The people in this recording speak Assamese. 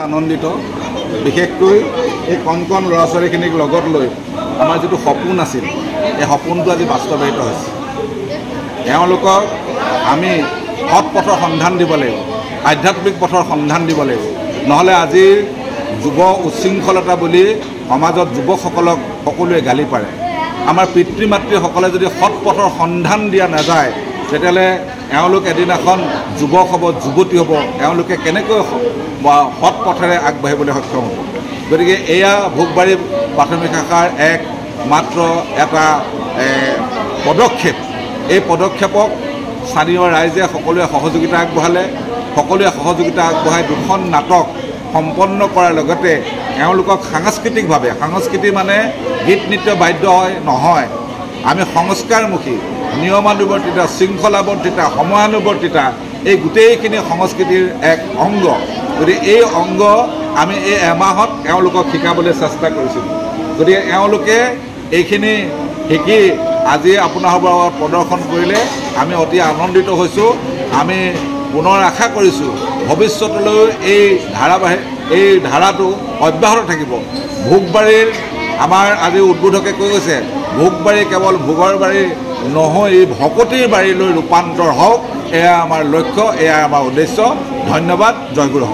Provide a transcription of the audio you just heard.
আনন্দিত বিশেষকৈ এই কণ কণ ল'ৰা ছোৱালীখিনিক লগত লৈ আমাৰ যিটো সপোন আছিল এই সপোনটো আজি বাস্তৱায়িত হৈছে। এওঁলোকক আমি সৎ পথৰ সন্ধান দিব লাগিব, আধ্যাত্মিক পথৰ সন্ধান দিব লাগিব, নহ'লে আজিৰ যুৱ উচ্ছৃংখলতা বুলি সমাজত যুৱকসকলক সকলোৱে গালি পাৰে। আমাৰ পিতৃ মাতৃসকলে যদি সৎ পথৰ সন্ধান দিয়া নাযায় তেতিয়াহ'লে এওঁলোক এদিনাখন যুৱক হ'ব, যুৱতী হ'ব, এওঁলোকে কেনেকৈ সৎ পথেৰে আগবাঢ়িবলৈ সক্ষম হ'ব। গতিকে এয়া ভোগবাৰী প্ৰাথমিক শাখাৰ এক মাত্ৰ এটা পদক্ষেপ। এই পদক্ষেপক স্থানীয় ৰাইজে সকলোৱে সহযোগিতা আগবঢ়ালে। সকলোৱে সহযোগিতা আগবঢ়াই দুখন নাটক সম্পন্ন কৰাৰ লগতে এওঁলোকক সাংস্কৃতিকভাৱে, সংস্কৃতি মানে গীত নৃত্য বাদ্য হয় নহয়, আমি সংস্কাৰমুখী, নিয়মানুৱৰ্তিতা, শৃংখলাবৰ্তিতা, সময়ানুৱৰ্তিতা এই গোটেইখিনি সংস্কৃতিৰ এক অংগ। গতিকে এই অংগ আমি এই এমাহত এওঁলোকক শিকাবলৈ চেষ্টা কৰিছিলোঁ। গতিকে এওঁলোকে এইখিনি শিকি আজি আপোনালোকৰ লগত প্ৰদৰ্শন কৰিলে আমি অতি আনন্দিত হৈছোঁ। আমি পুনৰ আশা কৰিছোঁ ভৱিষ্যতলৈও এই ধাৰাটো অব্যাহত থাকিব। ভোগবাৰীৰ আমাৰ আজি উদ্বোধকে কৈ গৈছে, ভোগবাৰী কেৱল ভোগৰ বাৰী নহয়, ভকতিৰ বাৰীলৈ ৰূপান্তৰ হওক, এয়া আমাৰ লক্ষ্য, এয়া আমাৰ উদ্দেশ্য। ধন্যবাদ। জয় গুৰু।